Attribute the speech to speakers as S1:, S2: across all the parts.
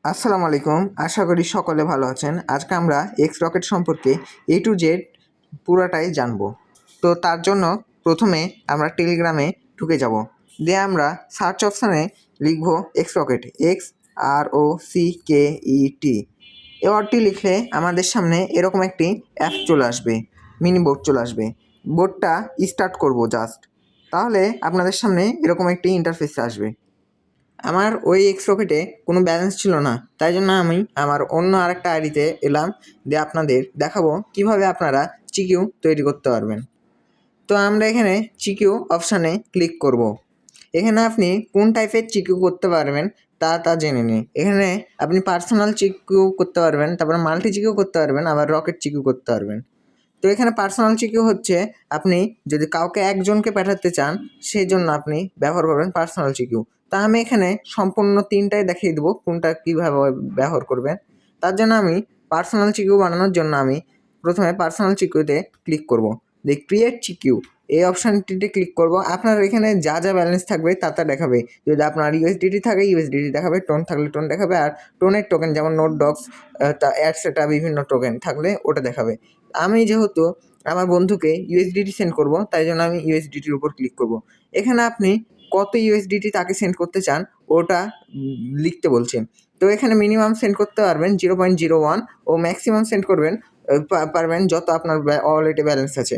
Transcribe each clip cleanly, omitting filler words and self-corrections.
S1: আসসালামু আলাইকুম। আশা করি সকলে ভালো আছেন। আজকে আমরা এক্স রকেট সম্পর্কে এ টু জেড পুরাটাই জানবো। তো তার জন্য প্রথমে আমরা টেলিগ্রামে ঢুকে যাব। দিয়ে আমরা সার্চ অপশানে লিখব এক্স রকেট, XROCKET। এই ওয়ার্ডটি লিখলে আমাদের সামনে এরকম একটি অ্যাপ চলে আসবে, মিনি বোর্ড চলে আসবে। বোর্ডটা স্টার্ট করব জাস্ট, তাহলে আপনাদের সামনে এরকম একটি ইন্টারফেস আসবে। আমার ওই এক্স রকেটে কোনো ব্যালেন্স ছিল না, তাই জন্য আমি আমার অন্য আরেকটা আইডিতে এলাম, দিয়ে আপনাদের দেখাবো কিভাবে আপনারা চিকিউ তৈরি করতে পারবেন। তো আমরা এখানে চিকিউ অপশানে ক্লিক করব। এখানে আপনি কোন টাইপের চিকিউ করতে পারবেন তা জেনে নিন। এখানে আপনি পার্সোনাল চিকিউ করতে পারবেন, তারপরে মাল্টি চিকিউ করতে পারবেন, আবার রকেট চিকিউ করতে পারবেন। তো এখানে পার্সোনাল চিকিউ হচ্ছে আপনি যদি কাউকে একজনকে পাঠাতে চান সেই জন্য আপনি ব্যবহার করবেন পার্সোনাল চিকিউ। তা আমি এখানে সম্পূর্ণ তিনটাই দেখিয়ে দেবো কোনটা কীভাবে ব্যবহার করবেন। তার জন্য আমি পার্সোনাল চিকিউ বানানোর জন্য আমি প্রথমে পার্সোনাল চিকিউতে ক্লিক করব। দিয়ে ক্রিয়েট চিকিউ এই অপশানটিতে ক্লিক করব। আপনার এখানে যা যা ব্যালেন্স থাকবে তা দেখাবে। যদি আপনার ইউএসডিটি থাকে ইউএসডিটি দেখাবে, টোন থাকলে টোন দেখাবে, আর টোনের টোকেন যেমন নোট ডক্স অ্যাডসেটা বিভিন্ন টোকেন থাকলে ওটা দেখাবে। আমি যেহেতু আমার বন্ধুকে ইউএসডিটি সেন্ড করব, তাই জন্য আমি ইউএসডিটির উপর ক্লিক করব। এখানে আপনি কত ইউএসডিটি তাকে সেন্ড করতে চান ওটা লিখতে বলছেন। তো এখানে মিনিমাম সেন্ড করতে পারবেন 0.01 ও ম্যাক্সিমাম সেন্ড করবেন পারবেন যত আপনার ওয়ালেটে ব্যালেন্স আছে।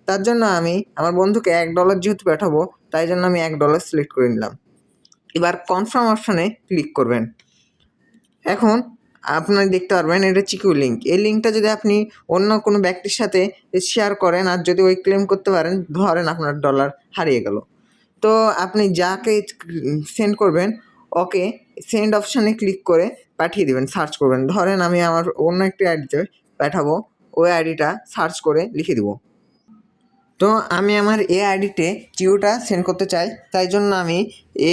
S1: তার জন্য আমি আমার বন্ধুকে $1 যেহেতু পাঠাবো, তাই জন্য আমি $1 সিলেক্ট করে নিলাম। এবার কনফার্ম অপশানে ক্লিক করবেন। এখন আপনারা দেখতে পারবেন এটা চিকিউ লিঙ্ক। এই লিঙ্কটা যদি আপনি অন্য কোনো ব্যক্তির সাথে শেয়ার করেন আর যদি ওই ক্লেম করতে পারেন, ধরেন আপনার ডলার হারিয়ে গেল, তো আপনি যাকে সেন্ড করবেন ওকে সেন্ড অপশানে ক্লিক করে পাঠিয়ে দেবেন, সার্চ করবেন। ধরেন আমি আমার অন্য একটি আইডিতে পাঠাবো, ওই আইডিটা সার্চ করে লিখে দেবো। তো আমি আমার এই আইডিতে চিকিউটা সেন্ড করতে চাই, তাই জন্য আমি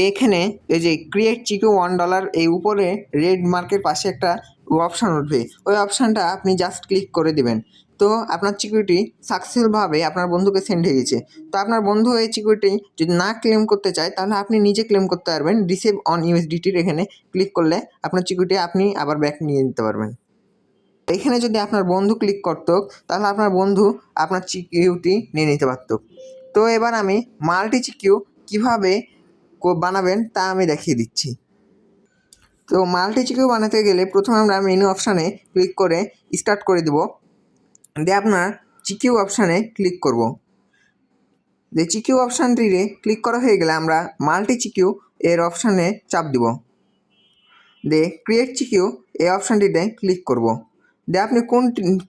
S1: এখানে এই যে ক্রিয়েট চিকিউ $1 এই উপরে রেড মার্কের পাশে একটা অপশান উঠবে, ওই অপশানটা আপনি জাস্ট ক্লিক করে দেবেন। তো আপনার চিকিউটি সাকসেসফুলভাবে আপনার বন্ধুকে সেন্ড হয়ে গেছে। তো আপনার বন্ধু এই চিকিউটি যদি না ক্লেম করতে চায় তাহলে আপনি নিজে ক্লেম করতে পারবেন। রিসিভ অন ইউএসডিটির এখানে ক্লিক করলে আপনার চিকিউটি আপনি আবার ব্যাক নিয়ে নিতে পারবেন। এখানে যদি আপনার বন্ধু ক্লিক করতো তাহলে আপনার বন্ধু আপনার চিকিউটি নিয়ে নিতে পারতো। তো এবার আমি মাল্টি চিকিউ কীভাবে বানাবেন তা আমি দেখিয়ে দিচ্ছি। তো মাল্টি চিকিউ বানাতে গেলে প্রথমে আমরা মেনু অপশানে ক্লিক করে স্টার্ট করে দেব। দিয়ে আপনার চিকিউ অপশানে ক্লিক করব। দিয়ে চিকিউ অপশানটিতে ক্লিক করা হয়ে গেলে আমরা মাল্টি চিকিউ এর অপশানে চাপ দিব। দিয়ে ক্রিয়েট চিকিউ এই অপশানটিতে ক্লিক করব। দিয়ে আপনি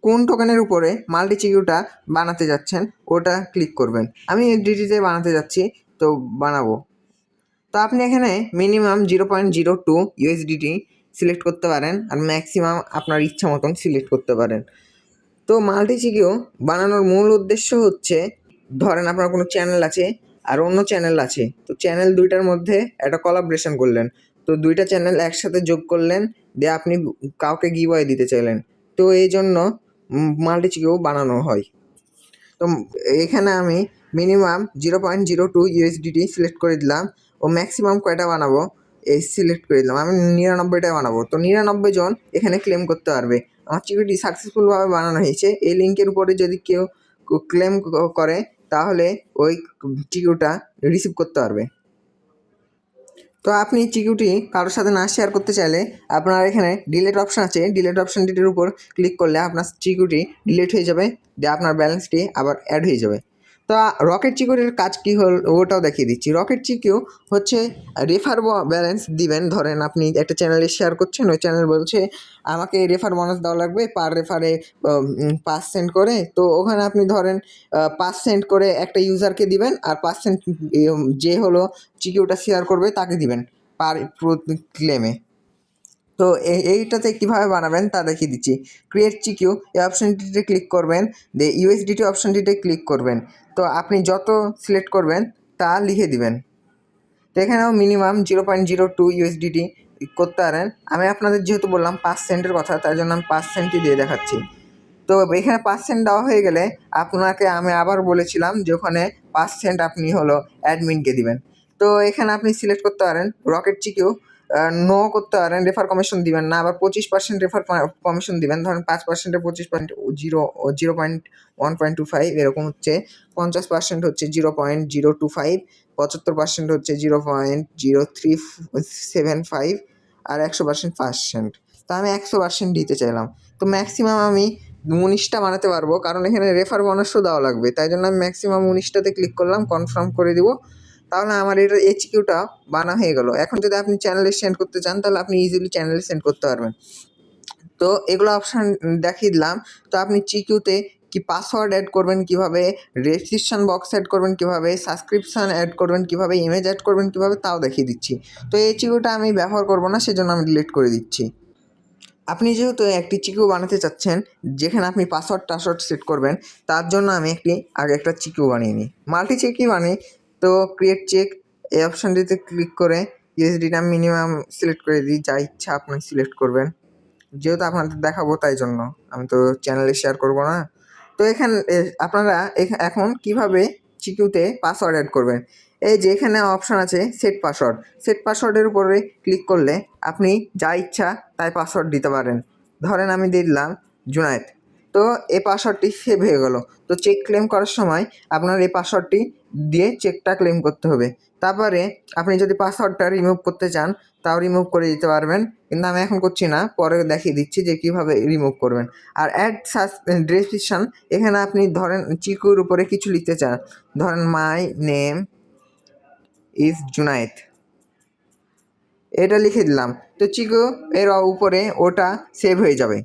S1: কোন টোকেনের উপরে মাল্টি চিকিউটা বানাতে যাচ্ছেন ওটা ক্লিক করবেন। আমি ডিটিতে বানাতে যাচ্ছি, তো বানাবো। তো আপনি এখানে মিনিমাম 0.02 ইউএসডিটি সিলেক্ট করতে পারেন, আর ম্যাক্সিমাম আপনার ইচ্ছা মতন সিলেক্ট করতে পারেন। তো মাল্টি চিকিউ বানানোর মূল উদ্দেশ্য হচ্ছে, ধরেন আপনার কোনো চ্যানেল আছে আর অন্য চ্যানেল আছে, তো চ্যানেল দুইটার মধ্যে একটা কোলাবরেশন করলেন, তো দুইটা চ্যানেল একসাথে যোগ করলেন, দিয়ে আপনি কাউকে গিভঅ্যাওয়ে দিতে চাইলেন, তো এই জন্য মাল্টি চিকিউ বানানো হয়। তো এখানে আমি মিনিমাম 0.02 ইউএসডিটি সিলেক্ট করে দিলাম ও ম্যাক্সিমাম কয়টা বানাবো এই সিলেক্ট করে দিলাম। আমি 99টা বানাবো। তো 99 জন এখানে ক্লেম করতে পারবে। আমার চিকিউটি সাকসেসফুলভাবে বানানো হয়েছে। এই লিঙ্কের উপরে যদি কেউ ক্লেম করে তাহলে ওই চিকিউটা রিসিভ করতে পারবে। তো আপনি চিকিউটি কারোর সাথে না শেয়ার করতে চাইলে আপনার এখানে ডিলেট অপশান আছে, ডিলেট অপশানটির উপর ক্লিক করলে আপনার চিকিউটি ডিলেট হয়ে যাবে, দিয়ে আপনার ব্যালেন্সটি আবার অ্যাড হয়ে যাবে। তো রকেট চিকিউরির কাজ কী হল ওটাও দেখিয়ে দিচ্ছি। রকেট চিকিউ হচ্ছে রেফার ব্যালেন্স দিবেন। ধরেন আপনি একটা চ্যানেলে শেয়ার করছেন, ওই চ্যানেল বলছে আমাকে রেফার বোনাস দেওয়া লাগবে পার রেফারে 5 সেন্ট করে। তো ওখানে আপনি ধরেন 5 সেন্ট করে একটা ইউজারকে দিবেন, আর 5 সেন্ট যে হলো চিকিউটা শেয়ার করবে তাকে দিবেন পার ক্লেমে। তো এইটাতে কীভাবে বানাবেন তা দেখিয়ে দিচ্ছি। ক্রিয়েট চিকিউ এই অপশানটিতে ক্লিক করবেন, দিয়ে ইউএসডিটি অপশানটিতে ক্লিক করবেন। তো আপনি যত সিলেক্ট করবেন তা লিখে দিবেন। তো এখানেও মিনিমাম 0.02 ইউএসডিটি করতে পারেন। আমি আপনাদের যেহেতু বললাম 5 সেন্টের কথা, তাই জন্য আমি 5 সেন্টই দিয়ে দেখাচ্ছি। তো এখানে 5 সেন্ট দেওয়া হয়ে গেলে আপনাকে আমি আবার বলেছিলাম যে ওখানে 5 সেন্ট আপনি হলো অ্যাডমিনকে দিবেন। তো এখানে আপনি সিলেক্ট করতে পারেন রকেট চিকিউ নো করতে পারেন, রেফার কমিশন দিবেন না, আবার 25% রেফার কমিশন দিবেন। ধরেন 5%-এ 25.1.25 এরকম হচ্ছে, 50% হচ্ছে 0.025, 75% হচ্ছে 0.0375, আর 100% তো আমি 100% দিতে চাইলাম। তো ম্যাক্সিমাম আমি 19টা বানাতে পারবো, কারণ এখানে রেফার বোনাসও দেওয়া লাগবে, তাই জন্য আমি ম্যাক্সিমাম 19টাতে ক্লিক করলাম, কনফার্ম করে দিব। তাহলে আমার এটা এইচকিউটা বানা হয়ে গেল। এখন যদি আপনি চ্যানেলে সেন্ড করতে চান তাহলে আপনি ইজিলি চ্যানেলে সেন্ড করতে পারবেন। তো এগুলো অপশান দেখিয়ে দিলাম। তো আপনি চিকিউতে কি পাসওয়ার্ড অ্যাড করবেন কীভাবে, রেজিস্ট্রেশন বক্স অ্যাড করবেন কীভাবে, সাবস্ক্রিপশান অ্যাড করবেন কীভাবে, ইমেজ অ্যাড করবেন কীভাবে, তাও দেখিয়ে দিচ্ছি। তো এই চিকিউটা আমি ব্যবহার করব না, সেজন্য আমি ডিলিট করে দিচ্ছি। আপনি যেহেতু একটি চিকিউ বানাতে চাচ্ছেন যেখানে আপনি টাসওয়ার্ড সেট করবেন, তার জন্য আমি আগে একটা চিকিউ বানিয়ে নিই। মাল্টি চেকই বানাই। তো ক্রিয়েট চেক এই অপশানটিতে ক্লিক করে ইউএসডিটা মিনিমাম সিলেক্ট করে দিই, যা ইচ্ছা আপনি সিলেক্ট করবেন। যেহেতু আপনাদের দেখাবো তাই জন্য, আমি তো চ্যানেলে শেয়ার করব না। তো আপনারা এখন কিভাবে চিকিউতে পাসওয়ার্ড অ্যাড করবেন, এই যে এখানে অপশান আছে সেট পাসওয়ার্ডের উপরে ক্লিক করলে আপনি যা ইচ্ছা তাই পাসওয়ার্ড দিতে পারেন। ধরেন আমি দিয়ে দিলাম জুনায়েদ। তো এই পাসওয়ার্ডটি সেভ হয়ে গেল। তো চেক ক্লেম করার সময় আপনার এই পাসওয়ার্ডটি দিয়ে চেকটা ক্লেম করতে হবে। তারপরে আপনি যদি পাসওয়ার্ডটা রিমুভ করতে চান তাও রিমুভ করে দিতে পারবেন, কিন্তু আমি এখন করছি না, পরে দেখিয়ে দিচ্ছি যে কীভাবে রিমুভ করবেন। আর অ্যাড ডেসক্রিপশন, এখানে আপনি ধরেন চিকুর উপরে কিছু লিখতে চান, ধরেন মাই নেম ইজ জুনায়েদ, এটা লিখে দিলাম। তো চিকু এর উপরে ওটা সেভ হয়ে যাবে।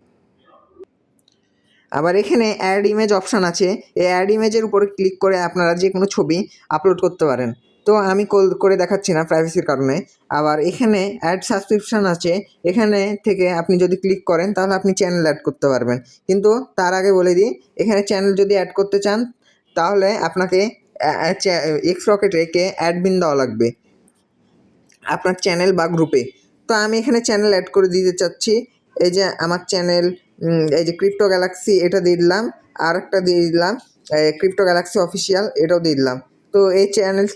S1: আবার এখানে অ্যাড ইমেজ অপশান আছে, এই অ্যাড ইমেজের উপরে ক্লিক করে আপনারা যে কোনো ছবি আপলোড করতে পারেন। তো আমি করে দেখাচ্ছি না প্রাইভেসির কারণে। আবার এখানে অ্যাড সাবস্ক্রিপশান আছে, এখানে থেকে আপনি যদি ক্লিক করেন তাহলে আপনি চ্যানেল অ্যাড করতে পারবেন। কিন্তু তার আগে বলে দিই, এখানে চ্যানেল যদি অ্যাড করতে চান তাহলে আপনাকে এক্সরকেটে অ্যাডমিন দেওয়া লাগবে আপনার চ্যানেল বা গ্রুপে। তো আমি এখানে চ্যানেল অ্যাড করে দিতে চাচ্ছি। এই যে আমার চ্যানেল, এই যে ক্রিপ্টো গ্যালাক্সি, এটা দিয়ে দিলাম। আর একটা দিয়ে দিলাম ক্রিপ্টো গ্যালাক্সি অফিসিয়াল, এটাও দিয়ে দিলাম। তো এই চ্যানেল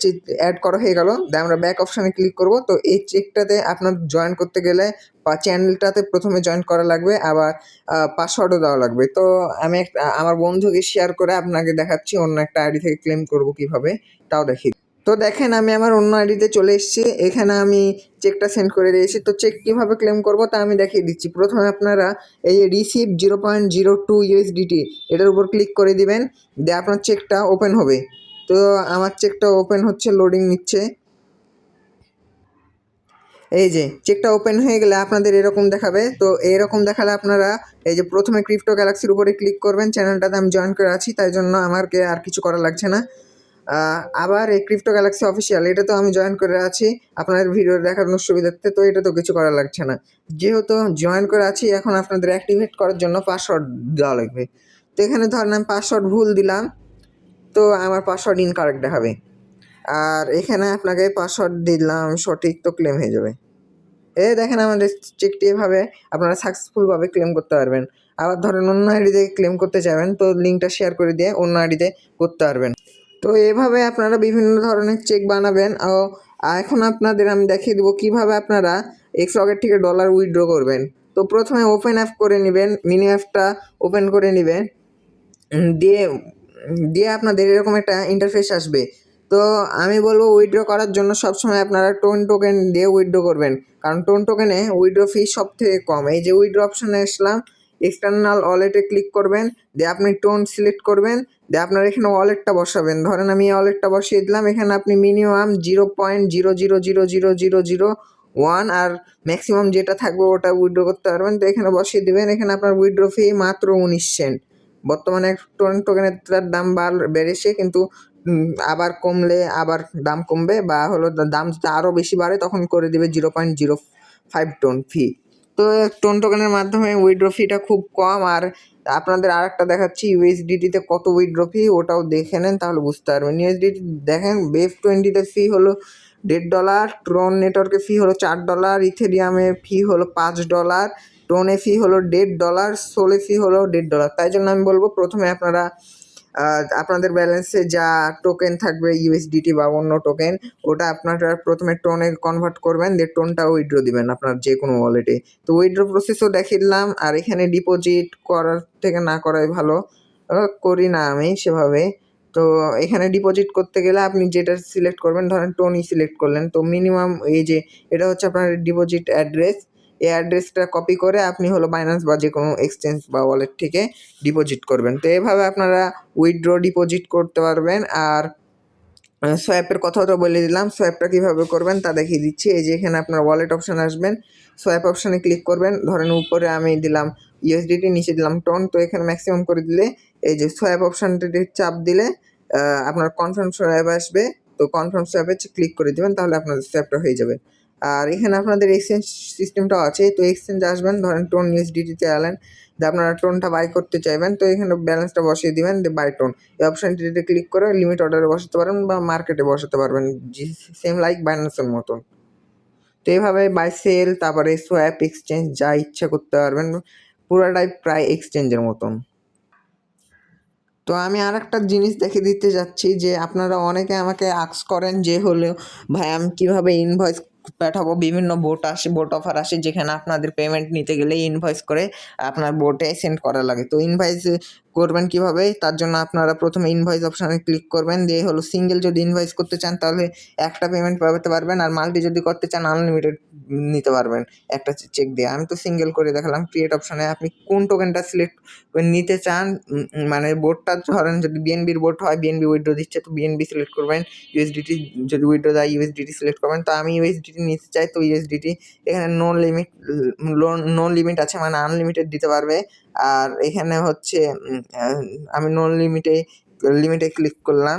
S1: অ্যাড করা হয়ে গেল। আমরা ব্যাক অপশানে ক্লিক করব। তো এই চেকটাতে আপনার জয়েন করতে গেলে বা চ্যানেলটাতে প্রথমে জয়েন করা লাগবে, আবার পাসওয়ার্ডও দেওয়া লাগবে। তো আমি আমার বন্ধুকে শেয়ার করে আপনাকে দেখাচ্ছি অন্য একটা আইডি থেকে ক্লেম করব কীভাবে, তাও দেখি। তো দেখেন আমি আমার অন্য আইডিতে চলে এসেছি, এখানে আমি চেকটা সেন্ড করে দিয়েছি। তো চেক কীভাবে ক্লেম করব তা আমি দেখিয়ে দিচ্ছি। প্রথমে আপনারা এই রিসিভ 0.02 USDT এটার উপর ক্লিক করে দিবেন, দিয়ে আপনার চেকটা ওপেন হবে। তো আমার চেকটা ওপেন হচ্ছে, লোডিং নিচ্ছে। এই যে চেকটা ওপেন হয়ে গেলে আপনাদের এরকম দেখাবে। তো এরকম দেখালে আপনারা এই যে প্রথমে ক্রিপ্টো গ্যালাক্সির উপরে ক্লিক করবেন, চ্যানেলটাতে আমি জয়েন করে আছি তাই জন্য আমাকে আর কিছু করা লাগছে না। আবার এই ক্রিপ্টো গ্যালাক্সি অফিসিয়াল, এটা তো আমি জয়েন করে আছি আপনাদের ভিডিও দেখানোর সুবিধার্থে, তো এটা তো কিছু করা লাগছে না। যেহেতু জয়েন করে আছি, এখন আপনাদের অ্যাক্টিভেট করার জন্য পাসওয়ার্ড দেওয়া লাগবে। তো এখানে ধরেন আমি পাসওয়ার্ড ভুল দিলাম, তো আমার পাসওয়ার্ড ইনকারেক্ট দেখাবে। আর এখানে আপনাকে পাসওয়ার্ড দিলাম সঠিক, তো ক্লেম হয়ে যাবে। দেখেন আমাদের চেকটি এভাবে আপনারা সাকসেসফুলভাবে ক্লেম করতে পারবেন। আবার ধরেন অন্য আইডিতে ক্লেম করতে চাইবেন, তো লিঙ্কটা শেয়ার করে দিয়ে অন্য আইডিতে করতে পারবেন। তো এভাবে আপনারা বিভিন্ন ধরনের চেক বানাবেন। এখন আপনাদের আমি দেখিয়ে দেবো কীভাবে আপনারা এক্সরকেট থেকে ডলার উইথড্র করবেন। তো প্রথমে ওপেন অ্যাপ করে নেবেন, মিনি অ্যাপটা ওপেন করে নেবেন, দিয়ে আপনাদের এরকম একটা ইন্টারফেস আসবে। তো আমি বলবো উইথড্র করার জন্য সবসময় আপনারা টোকেন দিয়ে উইথড্র করবেন, কারণ টোকেনে উইথড্র ফি সব থেকে কম। এই যে উইথড্র অপশানে আসলাম, এক্সটার্নাল ওয়ালেটে ক্লিক করবেন, দিয়ে আপনি সিলেক্ট করবেন, দিয়ে আপনার এখানে ওয়ালেটটা বসাবেন। ধরেন আমি এই ওয়ালেটটা বসিয়ে দিলাম। এখানে আপনি মিনিমাম 0.0000001 আর ম্যাক্সিমাম যেটা থাকবে ওটা উইথড্র করতে পারবেন। তো এখানে বসিয়ে দেবেন। এখানে আপনার উইথড্র ফি মাত্র 19 সেন্ট। বর্তমানে টোকেনের দাম বেড়েছে, কিন্তু আবার কমলে আবার দাম কমবে, বা হলো দাম যদি আরও বেশি বাড়ে তখন করে দেবে 0.05 ফি। তো টোকেনের মাধ্যমে উইথড্র ফিটা খুব কম। আর আপনাদের আরেকটা দেখাচ্ছি ইউএসডিটিতে কত উইথড্র ফি, ওটাও দেখে নেন তাহলে বুঝতে পারবেন। ইউএসডিটি দেখেন BEP20 ফি হলো $1.5, ট্রন নেটওয়ার্কে ফি হলো $4, ইথেরিয়ামে ফি হলো $5, টোনে ফি হলো $1.5, সোলে ফি হলো $1.5। তাই জন্য আমি বলবো প্রথমে আপনারা আপনাদের ব্যালেন্সে যা টোকেন থাকবে ইউএসডিটি বা অন্য টোকেন, ওটা আপনারা প্রথমে টোনে কনভার্ট করবেন, দিয়ে টোনটা উইথড্র দিবেন আপনার যে কোনো ওয়ালেটে। তো উইথড্র প্রসেসও দেখিয়ে দিলাম। আর এখানে ডিপোজিট করার থেকে না করাই ভালো, করি না আমি সেভাবে। তো এখানে ডিপোজিট করতে গেলে আপনি যেটা সিলেক্ট করবেন, ধরেন টোনই সিলেক্ট করলেন, তো মিনিমাম এই যে এটা হচ্ছে আপনার ডিপোজিট অ্যাড্রেস, এই অ্যাড্রেসটা কপি করে আপনি হলো বাইন্যান্স বা যে কোনো এক্সচেঞ্জ বা ওয়ালেট থেকে ডিপোজিট করবেন। তো এভাবে আপনারা উইথড্র ডিপোজিট করতে পারবেন। আর সোয়াপের কথাও তো বলে দিলাম, সোয়াপটা কীভাবে করবেন তা দেখিয়ে দিচ্ছি। এই যে এখানে আপনার ওয়ালেট অপশান আসবেন, সোয়াপ অপশানে ক্লিক করবেন। ধরেন উপরে আমি দিলাম ইউএসডিটি, নিচে দিলাম টোন। তো এখানে ম্যাক্সিমাম করে দিলে এই যে সোয়াপ অপশানটিতে চাপ দিলে আপনার কনফার্ম সোয়াপ আসবে। তো কনফার্ম সোয়াপে ক্লিক করে দেবেন, তাহলে আপনাদের সোয়াপটা হয়ে যাবে। আর এখানে আপনাদের এক্সচেঞ্জ সিস্টেমটাও আছে। তো এক্সচেঞ্জ আসবেন, ধরেন টোন ইউএসডিটিতে এলেন, যে আপনারা টোনটা বাই করতে চাইবেন, তো এখানে ব্যালেন্সটা বসিয়ে দিবেন, যে বাই টোন এই অপশানটিতে ক্লিক করে লিমিট অর্ডারে বসাতে পারেন বা মার্কেটে বসাতে পারবেন, সেম লাইক বাইন্যান্সের মতন। তো এইভাবে বাই সেল, তারপরে সোয়াপ, এক্সচেঞ্জ যা ইচ্ছা করতে পারবেন, পুরোটাই প্রায় এক্সচেঞ্জের মতন। তো আমি আরেকটা জিনিস দেখে দিতে যাচ্ছি, যে আপনারা অনেকে আমাকে আস্ক করেন যে হলো ভাই আমি কীভাবে ইনভয়েস পাঠাবো। বিভিন্ন বোট অফার আসে যেখানে আপনাদের পেমেন্ট নিতে গেলে ইনভয়েস করে আপনার বোটে সেন্ড করা লাগে। তো ইনভয়েস করবেন কীভাবে, তার জন্য আপনারা প্রথমে ইনভয়েস অপশানে ক্লিক করবেন, দিয়ে হলো সিঙ্গেল যদি ইনভয়েস করতে চান তাহলে একটা পেমেন্ট পাঠাতে পারবেন, আর মাল্টি যদি করতে চান আনলিমিটেড নিতে পারবেন একটা চেক দিয়ে। আমি তো সিঙ্গেল করে দেখালাম। ক্রিয়েট অপশানে আপনি কোন টোকেনটা সিলেক্ট নিতে চান, মানে বোটটা ধরেন যদি বিএনবির বোট হয়, বিএনবি উইথড্র দিচ্ছে, তো বিএনবি সিলেক্ট করবেন। ইউএসডিটি যদি উইথড্র দেয় ইউএসডিটি সিলেক্ট করবেন। তো আমি ইউএসডিটি নিতে চাই, তো ইউএসডিটি এখানে নো লিমিট আছে, মানে আনলিমিটেড দিতে পারবে। আর এখানে হচ্ছে আমি লিমিটে ক্লিক করলাম।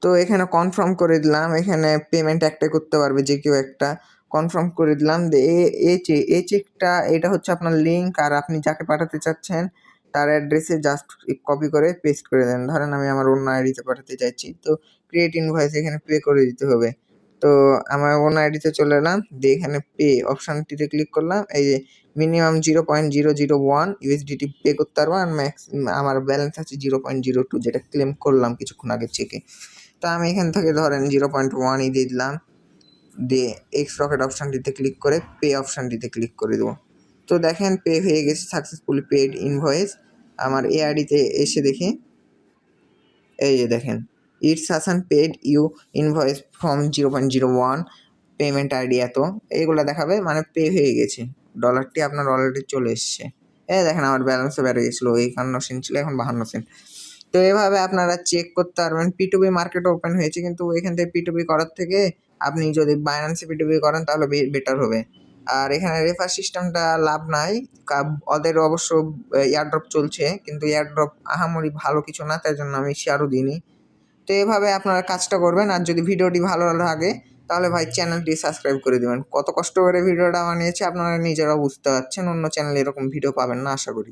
S1: তো এখানে কনফার্ম করে দিলাম, এখানে পেমেন্ট একটাই করতে পারবে যে কেউ একটা, কনফার্ম করে দিলাম। এই চেকটা এটা হচ্ছে আপনার লিঙ্ক, আর আপনি যাকে পাঠাতে চাচ্ছেন তার অ্যাড্রেসে জাস্ট কপি করে পেস্ট করে দেন। ধরেন আমি আমার অন্য আইডিতে পাঠাতে চাইছি, তো ক্রিয়েট ইনভয়েস এখানে পে করে দিতে হবে। তো আমার অন্য আইডিতে চলে এলাম, দিয়ে এখানে পে অপশানটিতে ক্লিক করলাম। এই যে মিনিমাম 0.001 ইউএসডিটি পে করতে পারবো, আর ম্যাক্স আমার ব্যালেন্স আছে 0.02, যেটা ক্লেম করলাম কিছুক্ষণ আগে চেকে। তো আমি এখান থেকে ধরেন 0.1ই দিয়ে দিলাম, দিয়ে এক্স রকেট অপশানটিতে ক্লিক করে পে অপশানটিতে ক্লিক করে দেবো। তো দেখেন পে হয়ে গেছে, সাকসেসফুলি পেড ইনভয়েস। আমার এই আইডিতে এসে দেখি, এই যে দেখেন it's Hasan paid you invoice from 0.01 payment ID এত, এইগুলো দেখাবে, মানে পে হয়ে গেছে, ডলারটি আপনার অলরেডি চলে এসছে। দেখেন আমার ব্যালেন্সও বেড়ে গেছিলো, 51 সেন্ট ছিল, এখন 52 সেন্ট। তো এভাবে আপনারা চেক করতে পারবেন। P2P মার্কেট ওপেন হয়েছে, কিন্তু এখান থেকে P2P করার থেকে আপনি যদি বাইন্যান্সে P2P করেন তাহলে বেটার হবে। আর এখানে রেফার সিস্টেমটা লাভ নাই, ওদের অবশ্য এয়ারড্রপ চলছে, কিন্তু এয়ারড্রপ আহামরি ভালো কিছু না, তাই জন্য আমি শেয়ারও দিইনি। তো এভাবে আপনারা কাজটা করবেন। আর যদি ভিডিওটি ভালো লাগে তাহলে ভাই চ্যানেলটি সাবস্ক্রাইব করে দেবেন। কত কষ্ট করে ভিডিওটা বানিয়েছি আপনারা নিজেরাও বুঝতে পারছেন, অন্য চ্যানেলে এরকম ভিডিও পাবেন না আশা করি।